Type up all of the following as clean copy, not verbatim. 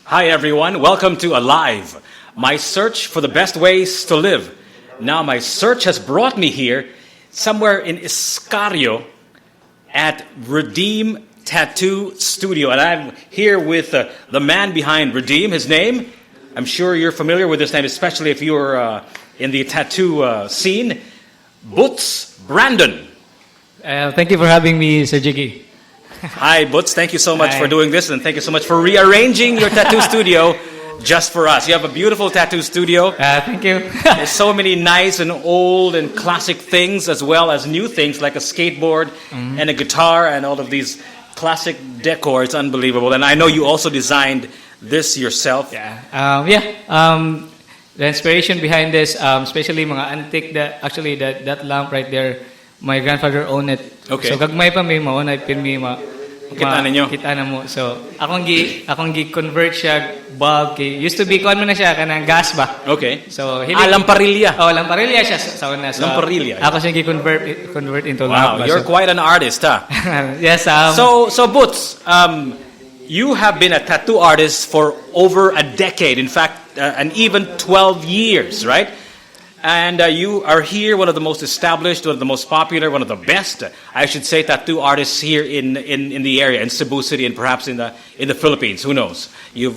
Hi everyone, welcome to Alive, my search for the best ways to live. Now my search has brought me here, somewhere in Iscario, at Redeem Tattoo Studio. And I'm here with the man behind Redeem. His name, I'm sure you're familiar with his name, especially if you're in the tattoo scene, Boots Brandon. Thank you for having me, Sir Jiggy. Hi, Boots. Thank you so much Hi. for doing this, and thank you so much for rearranging your tattoo studio just for us. You have a beautiful tattoo studio. Thank you. There's so many nice and old and classic things, as well as new things like a skateboard and a guitar and all of these classic decor. It's unbelievable. And I know you also designed this yourself. The inspiration behind this, especially mga antique, that lamp right there, my grandfather owned it. Okay. So gagmay pa may mao na pinmi Kita ninyo. Kita na mo. So akong convert siya bulb kay used to be kon man na siya kanang gas ba. Okay. So lamparilla. Oh, lamparilla siya sa una. So, Lamparilla. Ako siya convert into Wow, lamp. you're quite an artist, huh? Yes. So Boots, you have been a tattoo artist for over a decade. In fact, and even 12 years, right? And you are here, one of the most established, one of the most popular, one of the best, I should say, tattoo artists here in the area, in Cebu City, and perhaps in the Philippines. Who knows? You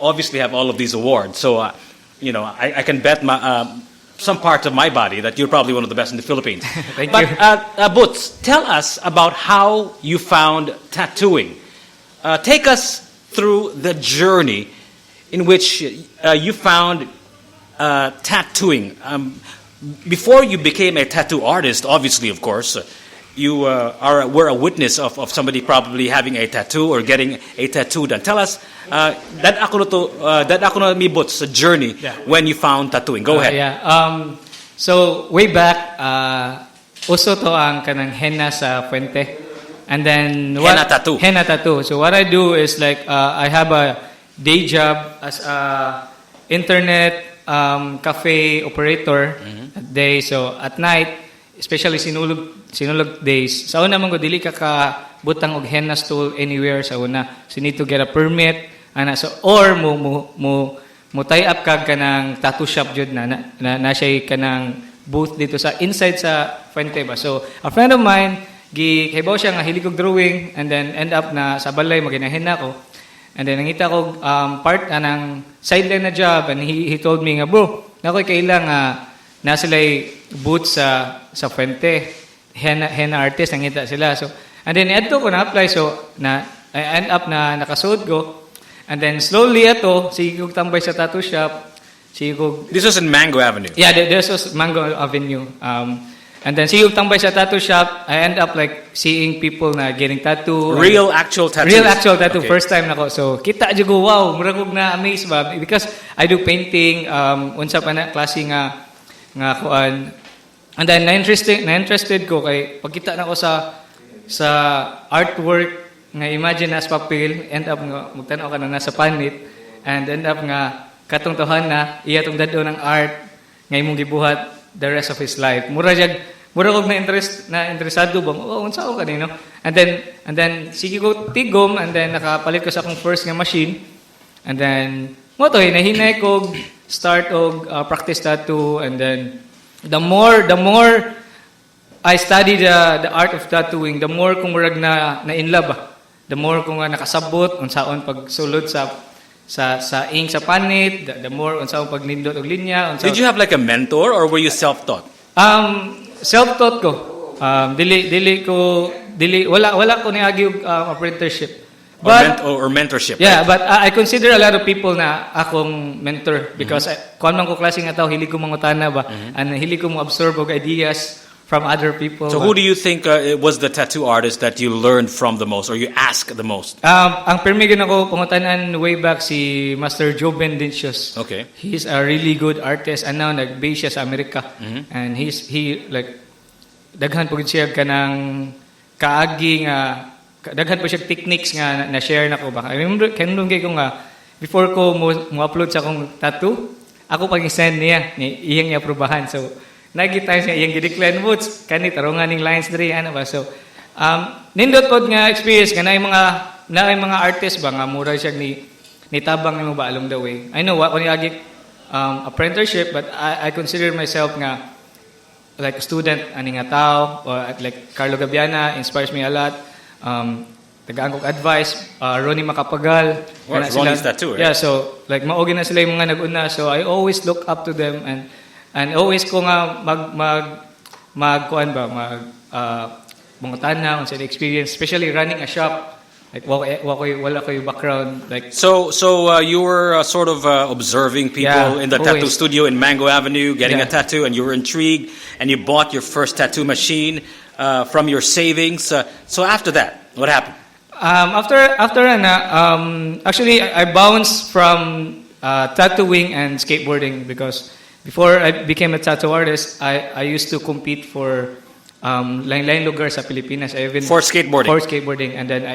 obviously have all of these awards, so I can bet some parts of my body that you're probably one of the best in the Philippines. Thank you. Boots, tell us about how you found tattooing. Take us through the journey in which you found tattooing. Before you became a tattoo artist, obviously, of course, you were a witness of somebody probably having a tattoo or getting a tattoo done. Tell us that ako na mi Boots, a journey when you found tattooing. Go ahead. So way back, uso to ang kanang henna sa Fuente. And then Henna tattoo. Henna tattoo. So what I do is like I have a day job as a internet cafe operator at day. So at night, especially sinulog days, sa una man ko dili ka butang og henna stool anywhere sa una. So you need to get a permit or mo tie up kag kanang tattoo shop jud na siya kanang booth dito sa inside sa Fuente ba. So a friend of mine gihibaw siya nga hilig og drawing, and then end up na sa balay maginahenna ko. And then nangita ko part ng sideline na job, and he told me nga, bro, nakoy kailang na sila'y booth sa Fuente, henna artist, nangita sila. So and then adto ko na apply, so I end up na nakasuod ko. And then slowly sige ko tambay sa tattoo shop. This was in Mango Avenue. Yeah, this was Mango Avenue. And then sige ko tambay sa tattoo shop. I end up like seeing people na getting tattoo. Real actual tattoo. Okay. First time nako. So kita jud ko, wow, murag og na amaze ba because I do painting, unsa pa na klase nga kuan. And then na-interested ko kay pagkita nako sa artwork nga imagine as papel, end up nga magtan-aw ka na nasa panit, and end up nga katong tuhan na iya tong dado ng art nga imong gibuhat the rest of his life. Mura og na interesado bang unsa ko kanino. And then sige ko tigom, and then nakapalit ko sa akong first nga machine. And then mo to hinahinay ko start og practice tattoo, and then the more I study the art of tattooing, the more kung murag na in love. The more kung nakasabot unsaon pagsulod sa ink sa panit, the more unsaon pagnindot og linya. Did you have like a mentor, or were you self-taught? Self-taught ko. Wala ko niagi og apprenticeship. Or mentorship. Yeah, right? but I consider a lot of people na akong mentor because kuan man ko klase nga tao, hilig ko mangutana ba, and hilig ko mo absorb og ideas from other people. So who do you think was the tattoo artist that you learned from the most, or you asked the most? Ang permigan ako pangutanan way back si Master Joe Bendincios. Okay. He's a really good artist, and now nag-base siya sa Amerika. And he like daghan pud siya kanang kaagi nga daghan pa siya techniques nga na-share nako ba. I remember kanung kay ko nga before ko mo upload sa akong tattoo, ako pag-send niya, iyang i-aprobahan. So nagita siya iyang gidecline Boots kani tarungan ning lines diri ana ba. So nindot pod nga experience nga naay mga artist ba nga mura siya ni nitabang nimo ba along the way. I know what when you agi apprenticeship, but I consider myself nga like a student ani nga tao, or like Carlo Gabiana inspires me a lot. Tagaan kong advice, Ronnie Macapagal. Well, Ronnie's that too, right? Yeah, so like maogi na sila yung mga nag-una. So I always look up to them, and always ko nga kuan ba mga tanaw sa experience, especially running a shop. Like wala ko yung background like. So you were sort of observing people Yeah, in the tattoo always. studio in Mango Avenue getting a Yeah. tattoo, and you were intrigued, and you bought your first tattoo machine from your savings. So after that, what happened? After actually I bounced from tattooing and skateboarding because before I became a tattoo artist, I used to compete for lain-lain lugar sa Pilipinas. I even For skateboarding. For skateboarding, and then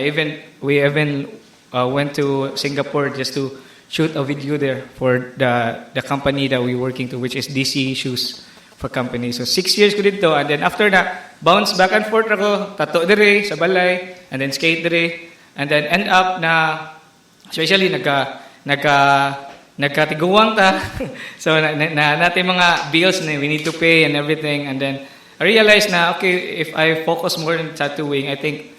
we even went to Singapore just to shoot a video there for the company that we working to, which is DC Shoes for company. So 6 years ko dito, and then after that, bounce back and forth ako, tattoo dire sa balay, and then skate dire, and then end up na, especially nagkatiguang ta. So natin mga bills na we need to pay and everything, and then I realized na okay, if I focus more on tattooing, I think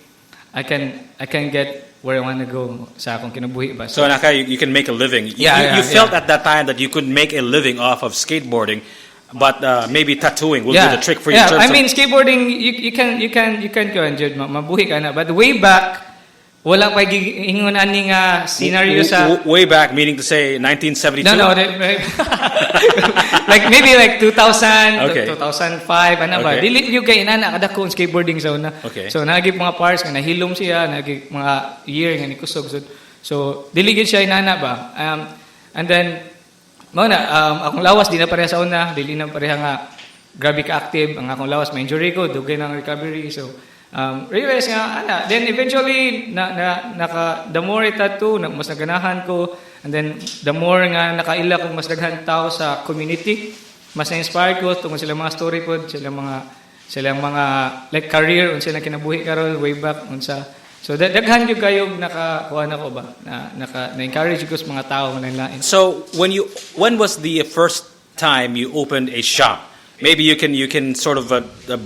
I can get where I want to go sa akong kinabuhi ba. So Naka, you can make a living. You felt at that time that you could make a living off of skateboarding, but maybe tattooing will do the trick for you. Yeah, I mean skateboarding you can go and judge mabuhi ka na, but way back wala pa giingon ani nga scenario sa way back, meaning to say 1972. No, like maybe like 2000 Okay. 2005 ana ba. Okay. Dili yung kay inana kada ko skateboarding sa una. Okay. So nagip mga parts nga nahilom siya, nagip mga year nga nikusog. So dili gid siya inana ba. And then mao na akong lawas di na pareha sa una, dili na pareha nga grabe ka active ang akong lawas, may injury ko, dugay ng recovery. So realize nga ana, then eventually the more I tattoo, mas naganahan ko, and then the more nga nakaila kong mas daghan tao sa community, mas na-inspire ko tungod silang mga story po, silang mga like career unsa silang kinabuhi karon way back unsa. So daghan gyud kayo nakakuha na ko ba na-encourage ko sa mga tao nga lain. So when was the first time you opened a shop? Maybe you can sort of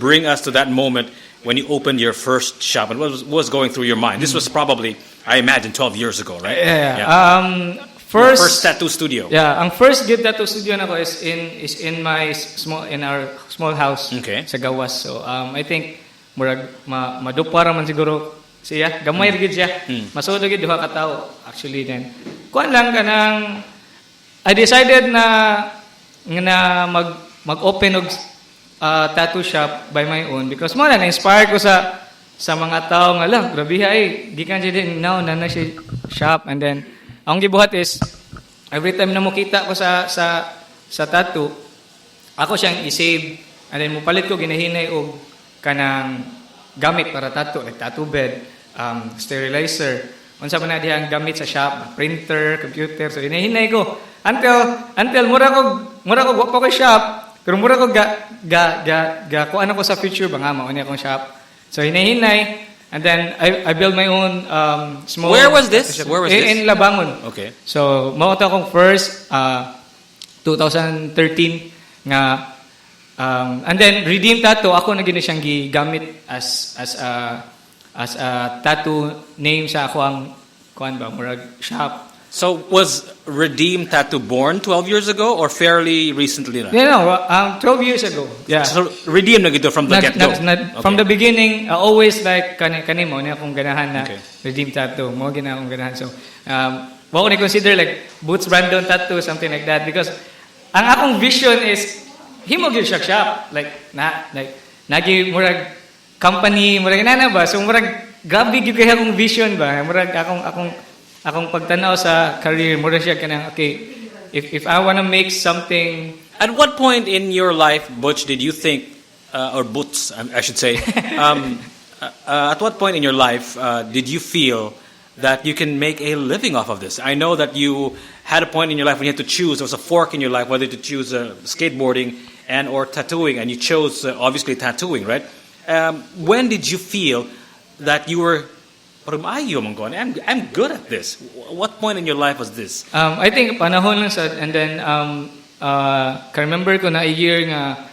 bring us to that moment when you opened your first shop, and what was going through your mind? This was probably, I imagine, 12 years ago, right? Yeah. Your first tattoo studio. Yeah, ang first good tattoo studio nako is in our small house Okay. sa Gawas. So I think murag madupara man siguro siya, gamay gid siya. Masudo gid duha ka tawo actually then. Kuan lang kanang I decided na mag-open og tattoo shop by my own because mo na-inspire ko sa mga tao nga lang grabe ay gikan din now na siya shop, and then ang gibuhat is every time na mo kita ko sa tattoo ako siyang i-save, and then mupalit ko ginahinay og kanang gamit para tattoo like tattoo bed, sterilizer, unsa man na dihang gamit sa shop, printer, computer. So hinahinay ko until mura ko wa pa ko shop. Pero mura ko kuan ako sa future ba nga mao ni akong shop. So hinahinay, and then I build my own small. Where was this? Where was this? In Labangon. Okay. So mao ta akong first 2013 nga and then Redeem Tattoo ako na gini siyang gigamit as a tattoo name sa ako ang kuan ba murag shop. So was Redeem Tattoo born 12 years ago or fairly recently? Yeah, no, 12 years ago. Yeah. So Redeem na gito from the get-go? From the beginning, always like kanimo na akong ganahan na Okay. Redeem Tattoo. Mo gina akong ganahan. So, wa ko ni-consider like Boots Brandon Tattoo, something like that. Because ang akong vision is himo gyud siya shop. Like nagi murag company, murag inana ba? So murag grabe gyud kay akong vision ba? Murag akong pagtanaw sa career, mura siya kanang okay, if I want to make something. At what point in your life, Butch, did you think, or Boots, I should say, at what point in your life did you feel that you can make a living off of this? I know that you had a point in your life when you had to choose, there was a fork in your life, whether to choose skateboarding and or tattooing, and you chose obviously tattooing, right? When did you feel that you were Pero maayo man ko. I'm good at this. What point in your life was this? I think panahon lang sa, and then ka-remember ko na a year nga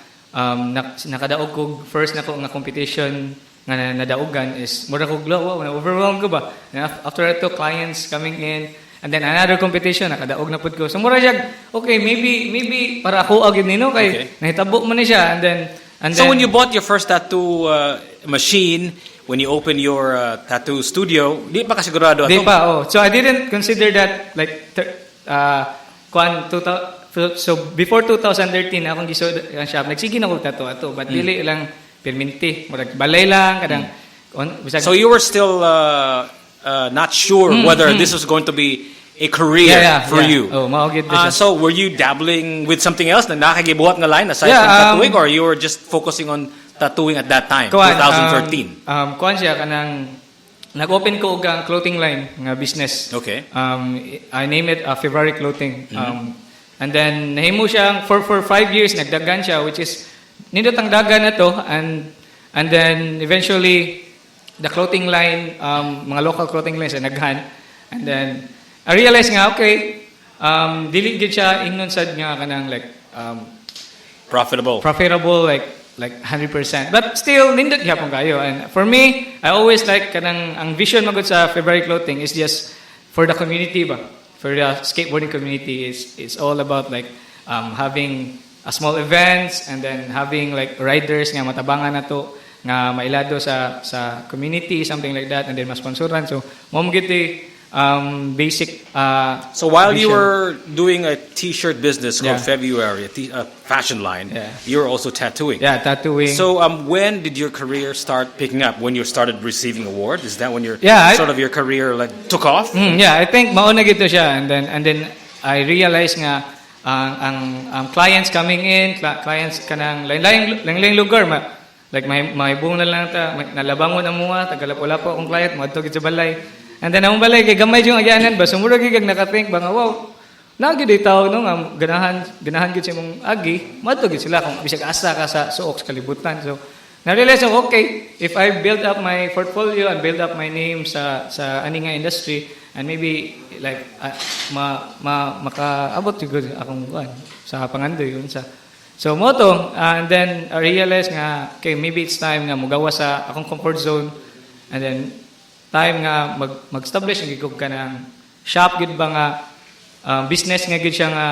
nakadaog ko first na ko nga competition nga nadaogan is mura ko wow, na overwhelmed ko ba. And after that, clients coming in, and then another competition nakadaog na pud ko. So mura siya, okay, maybe para ako agad nino kay nahitabo man ni siya, and then so when you bought your first tattoo machine, when you opened your tattoo studio, di pa ka sigurado di pa, oh. So I didn't consider that like so before 2013 akong gisod ang shop, nagsige na ko tattoo ato, but dili lang perminti, murag balay lang kadang so you were still not sure whether this was going to be a career for you. Oh, maugid so were you dabbling with something else na nakagibuhat nga line aside from tattooing, or you were just focusing on tattooing at that time, 2013? Kuan siya kanang nag-open ko og ang clothing line nga business. Okay. I name it February Clothing. And then nahimo siya for 5 years nagdagan siya, which is nindot ang dagan na to, and then eventually the clothing line, mga local clothing lines ay naghan, and then I realized nga okay, dili gid siya ingnon sad nga kanang like profitable like 100%, but still nindot gyapon kayo. And for me, I always like kanang ang vision magud sa February Clothing is just for the community ba, for the skateboarding community. It's all about like having a small events, and then having like riders nga matabangan nato nga mailado sa community, something like that, and then masponsoran. So mo gid basic so while vision. you were doing a t-shirt business called February, a fashion line, you were also tattooing. Tattooing. So when did your career start picking up? When you started receiving awards? Is that when your sort of your career like took off? I think mauna gito siya, and then I realized nga ang clients coming in, clients kanang lain lugar like may buong na lang ta, nalabangon na mga tagalapo-lapo akong client moadto gid sa balay. And then among balay kay gamay yung agyanan ba, sumurag gid naka-think ba nga wow, nagid ay tao no nga ganahan gid sa imong agi, moadto gid sila kung bisag asa ka sa suok sa kalibutan. So na-realize ko, okay, if I build up my portfolio and build up my name sa ani nga industry, and maybe like makaabot jud akong sa pangandoy yun sa. So mo to, and then I realized nga okay, maybe it's time nga mugawa sa akong comfort zone, and then time nga mag-establish ang gigog ka ng shop gid ba nga business nga gid siya nga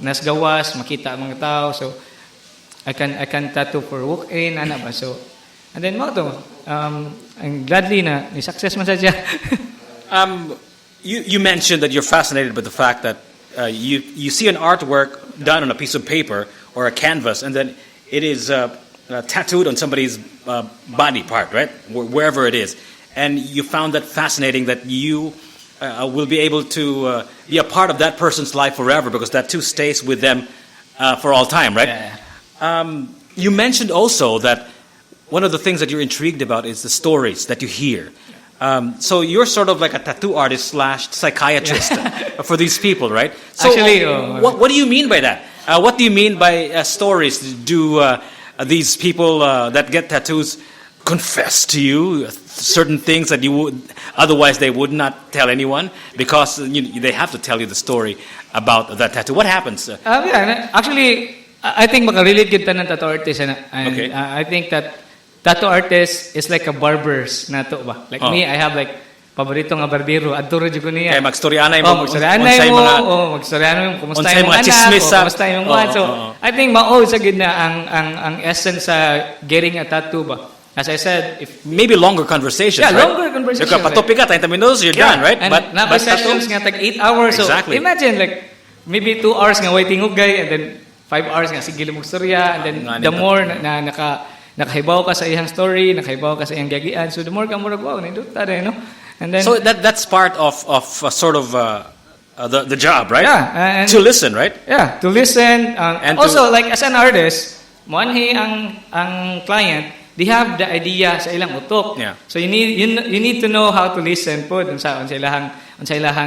nas gawas makita ang mga tao. So I can tattoo for walk-in ana ba. So and then mo to ang gladly na ni success man sa siya. You mentioned that you're fascinated by the fact that you see an artwork done on a piece of paper or a canvas, and then it is tattooed on somebody's body part, right? Wherever it is. And you found that fascinating, that you will be able to be a part of that person's life forever, because that too stays with them for all time, right? You mentioned also that one of the things that you're intrigued about is the stories that you hear. So you're sort of like a tattoo artist / psychiatrist for these people, right? So actually, what do you mean by that? What do you mean by stories? Do these people that get tattoos confess to you certain things that you would otherwise they would not tell anyone, because they have to tell you the story about that tattoo? What happens? Actually, I think makarelate gid tanan tattoo artist, and I think that tattoo artist is like a barbers nato ba. Like me, I have like paborito nga barbero, adto ra jud ko niya. Kay magstoryanay mo, magstoryanay mo, kumusta yung mga chismis sa kumusta yung mga. So I think mao sa gid na ang essence sa getting a tattoo ba. As I said, if maybe longer conversations, right? Longer conversations. Patopik ka, 30 minutes, you're done, right? And but sessions nga tag 8 hours. Exactly. So imagine like maybe 2 hours nga waiting ugay, and then 5 hours nga sige lumog storya, and then the more na nakahibaw ka sa iyang story, nakahibaw ka sa iyang gagian, so the more ka murag wow, nindot ta no. And then so that's part of sort of the job, right? Yeah, to listen, right? Yeah, to listen, and also like as an artist, moanhi ang client, they have the idea sa ilang utok. Yeah. So you need to know how to listen po dun sa ilahang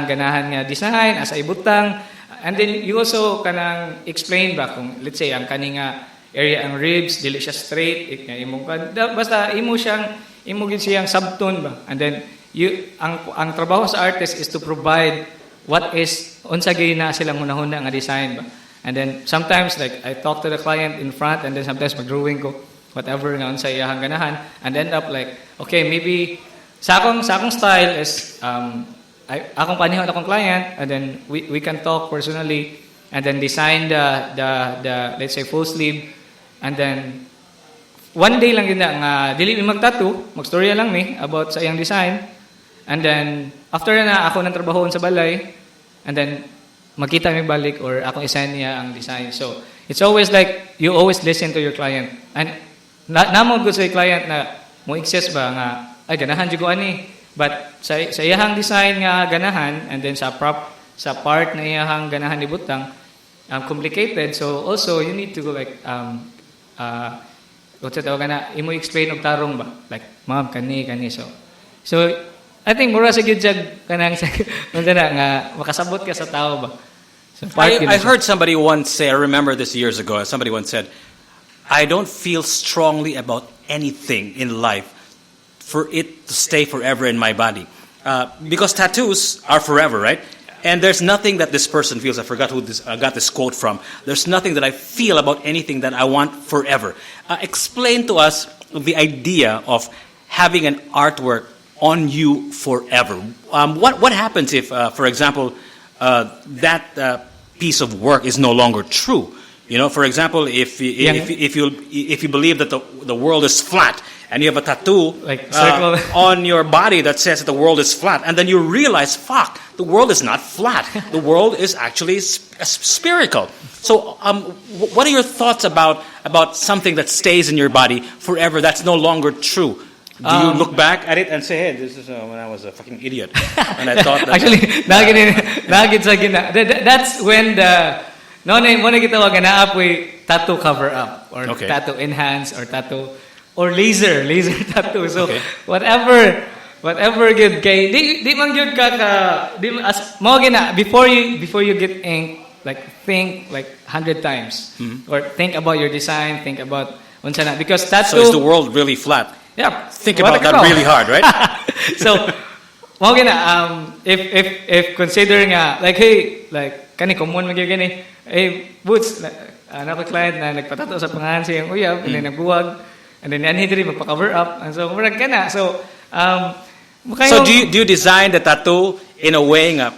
ganahan nga design asa ibutang, and then you also kanang explain ba kung let's say ang kani nga area ang ribs dili siya straight, basta imo gid siyang subtone ba, and then ang trabaho sa artist is to provide what is unsa gyud na silang hunahuna nga design ba. And then sometimes like I talk to the client in front, and then sometimes mag-drawing ko whatever nga unsa iyahang ganahan, and end up like okay, maybe sa akong style is akong panihon akong client, and then we can talk personally, and then design the let's say full sleeve, and then one day lang yun na nga dili mi mag-tattoo, magstorya lang mi about sa iyang design, and then after na ako nang trabahoon sa balay, and then makita mi balik or akong isend niya ang design. So it's always like you always listen to your client, and namo gud sa client na mo exist ba nga ay ganahan jud ko ani, but sa iyahang design nga ganahan, and then sa part na iyahang ganahan ni butang complicated, so also you need to go like what's it kana imo explain og tarong ba like ma'am kani so I think mura sa gyud jag kanang unsa na nga makasabot ka sa tao ba. So I heard somebody once say, I remember this years ago, somebody once said, I don't feel strongly about anything in life for it to stay forever in my body. Because tattoos are forever, right? And there's nothing that this person feels. I forgot who I got this quote from. There's nothing that I feel about anything that I want forever. Explain to us the idea of having an artwork on you forever. What happens if, for example, that piece of work is no longer true? You know, for example, if you believe that the world is flat, and you have a tattoo like circle on your body that says that the world is flat, and then you realize, fuck, the world is not flat. The world is actually spherical. So, what are your thoughts about something that stays in your body forever that's no longer true? Do you look back at it and say, hey, this is when I was a fucking idiot, and I thought that... Actually, that's when mo na gitawag na apoy tattoo cover up, or tattoo enhance, or tattoo, or laser tattoo. So, whatever good kay, di man good ka, di as, mo gina, before you get ink, like, think like 100 times, or think about your design, think about, unsa na, because tattoo... So is the world really flat? Yeah. Think about that really hard, right? So, mo gina, if considering like, hey, like, kani common magyud gani, hey, Boots, ko client na nagpatato sa pangalan siyang uyab, and then nagbuwag, and then yan hindi magpa-cover up, and so murag kana. So, so do you design the tattoo in a way nga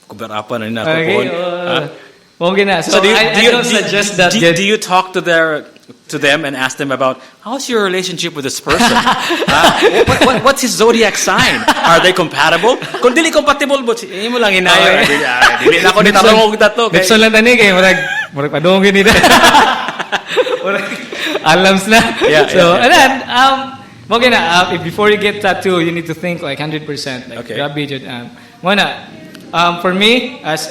cover up na nako mo gina. So I don't suggest that. Do you talk to them and ask them about how's your relationship with this person? What's his zodiac sign? Are they compatible? Kung dili compatible, but imo lang hinayo. Dili na ko ni tarong og tattoo. Gibson lang tani kay murag padong gini da. Alams na. And then mo gina, before you get tattoo, you need to think like 100%. Like grabe jud. For me, as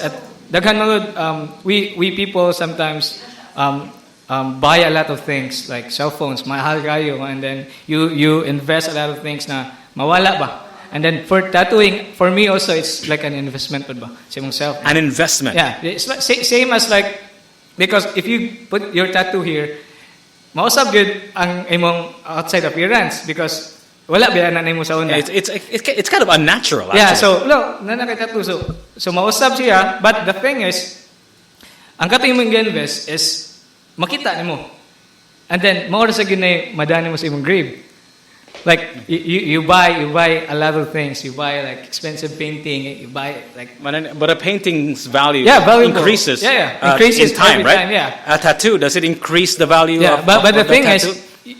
daghan we people sometimes buy a lot of things like cell phones, mahal kayo, and then you invest a lot of things na mawala ba. And then for tattooing, for me also it's like an investment ba sa imong self. An investment. Yeah, it's like, same as like, because if you put your tattoo here, mausab gyud ang imong outside appearance, because wala biya na nimo sa una. It's kind of unnatural. Actually. Yeah, so no, nanakay tattoo, so mausab siya, but the thing is, ang kato imong invest is makita nimo, and then maura sa gyud madani mo sa imong grave. Like you buy a lot of things. You buy like expensive painting. You buy like, but a painting's value increases. Increases in time, right? Yeah. A tattoo, does it increase the value? Yeah, but the thing is,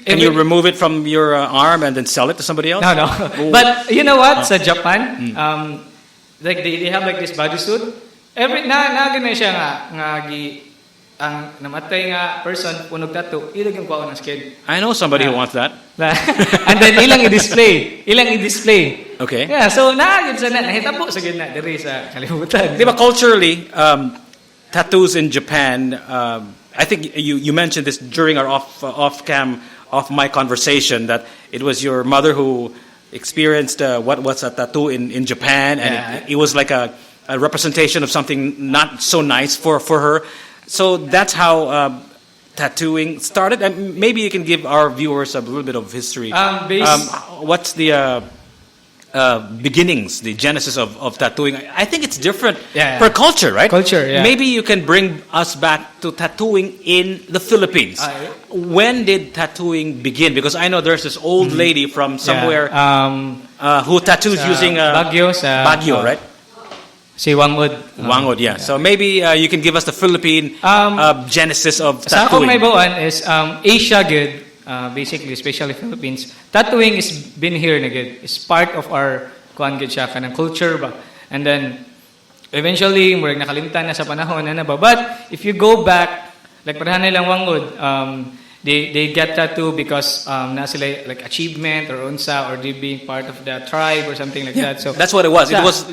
can you remove it from your arm and then sell it to somebody else? No. But you know what? Sa Japan, like they have like this bodysuit. Every na siya nga ang namatay nga person punog tattoo, ilag yung kuha ng skin. I know somebody who wants that. And then ilang i-display. Okay. Yeah, so naagid sa nahitabo sa gid na diri sa kalibutan. Diba culturally, tattoos in Japan, I think you mentioned this during our off my conversation, that it was your mother who experienced what's a tattoo in Japan, and it was like a representation of something not so nice for her. So that's how tattooing started. And maybe you can give our viewers a little bit of history. What's the beginnings, the genesis of tattooing. I think it's different Yeah. per culture, right? Culture, yeah. Maybe you can bring us back to tattooing in the Philippines. When did tattooing begin? Because I know there's this old lady from somewhere who tattoos sa using Baguio, sa Baguio, right? Si Wangud. Wangod, yeah. So maybe you can give us the Philippine genesis of Sa akong tattooing. may bawaan is Asia good, basically, especially Philippines. Tattooing is been here na good. It's part of our kuan good siya kanang culture ba. And then eventually murag nakalimtan na sa panahon na ba. But if you go back, like parahan nilang Wangud, they get tattoo because na sila like achievement or unsa or they being part of the tribe or something like that. So That's what it was. It Yeah. was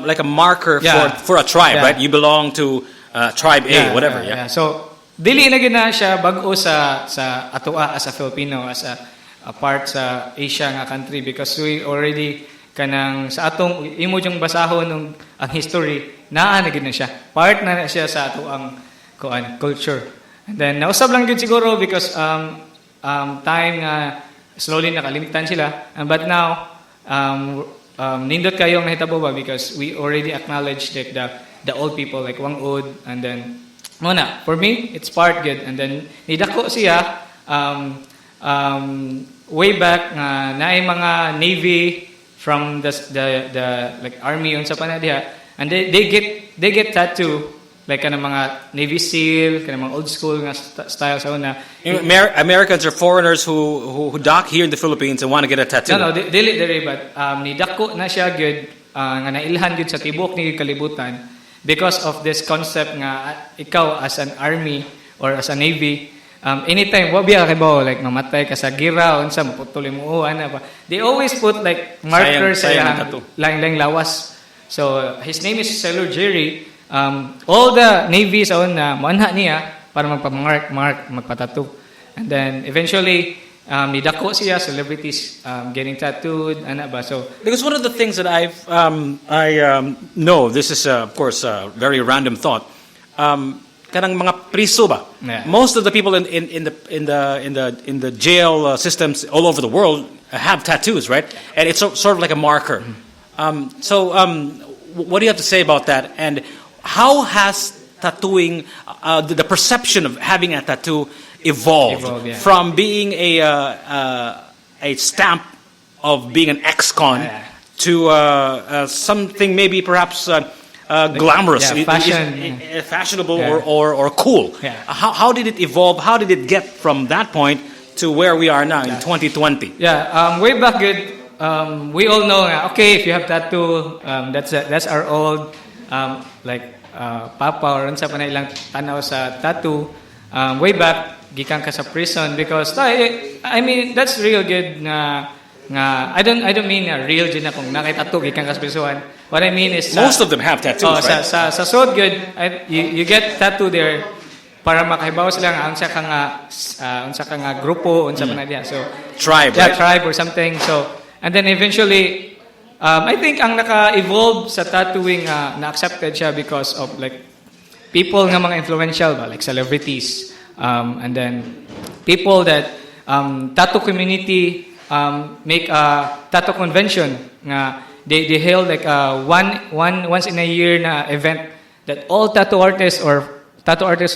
like a marker Yeah. for a tribe, Yeah. right? You belong to tribe A, whatever. Yeah. So dili na gina siya bag-o sa atoa as a Filipino, as a part sa Asia nga country because we already kanang sa atong imo yung basahon ng ang history naa na gid na siya. Part na siya sa ato ang kuan culture. And then nausab lang gid siguro because time nga slowly nakalimtan sila. But now nindot kayo ang nahitabo ba because we already acknowledge like the old people like Wangud and then muna for me it's part good and then nidako siya way back nga naay mga navy from the like army unsa pa na diha and they get tattoo like kana mga Navy SEAL kana mga old school nga style sa una. Americans are foreigners who dock here in the Philippines and want to get a tattoo. No, dili but nidako na siya good nga nailhan gyud sa tibok ni kalibutan because of this concept nga ikaw as an army or as a navy anytime wa biya kay bao like mamatay ka sa gira unsa maputol mo ana ba they always put like markers sa sayang tattoo. lang lawas. So his name is Sailor Jerry. All the navy sa una manha niya para magpatattoo. And then eventually nidako siya celebrities getting tattooed ana ba. So Because one of the things that I know, this is of course a very random thought. Kanang mga priso ba? Yeah. Most of the people in the jail systems all over the world have tattoos, right? And it's sort of like a marker. What do you have to say about that? And how has tattooing, the perception of having a tattoo evolved Yeah. from being a stamp of being an ex-con Yeah. to something maybe perhaps glamorous, yeah, fashion. fashionable, Yeah. or cool? Yeah. How did it evolve? How did it get from that point to where we are now in 2020? yeah, way back good. We all know okay if you have tattoo that's our old like papa or unsa pa na ilang tanaw sa tattoo way back gikan ka sa prison because I mean that's real good nga I don't mean real din na kung nakita tattoo gikan ka sa prison. What I mean is Most of them have tattoos, right? sa sod good you get tattoo there para makahibaw sila nga unsa ka nga grupo unsa pa na diha. So Tribe, yeah, right? tribe or something. So, and then eventually, I think ang naka-evolve sa tattooing na-accepted siya because of like people nga mga influential ba, like celebrities. And then people that tattoo community make a tattoo convention nga they held like once in a year na event that all tattoo artists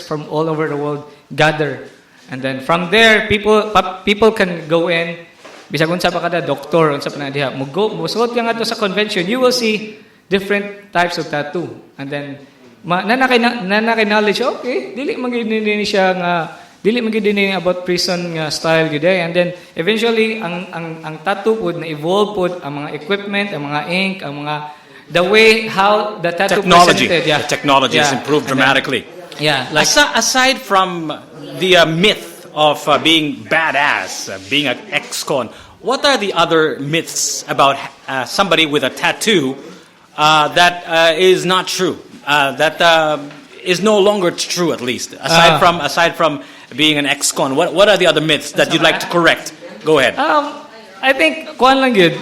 from all over the world gather. And then from there people can go in bisag unsa pa kada doktor unsa pa na diha musuot ka nga to sa convention you will see different types of tattoo and then nanakay knowledge okay dili man gid ni siya nga dili man gid ni about prison nga style gid and then eventually ang tattoo pud na evolve pud ang mga equipment ang mga ink ang mga the way how the tattoo Technology. presented The technology has improved And then, dramatically. like Aside from the myth of being badass, being an ex-con, what are the other myths about somebody with a tattoo that is not true? That is no longer true, at least. Aside from being an ex-con, what are the other myths that you'd like to correct? Go ahead. I think kuan lang gid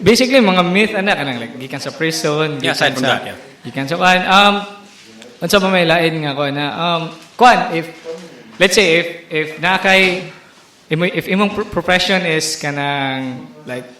basically mga myth ana kanang like gikan sa prison Yeah, aside from that, yeah. gikan sa kuan unsa pa may lain nga kuan na kuan if let's say if nakay if imong profession is kanang like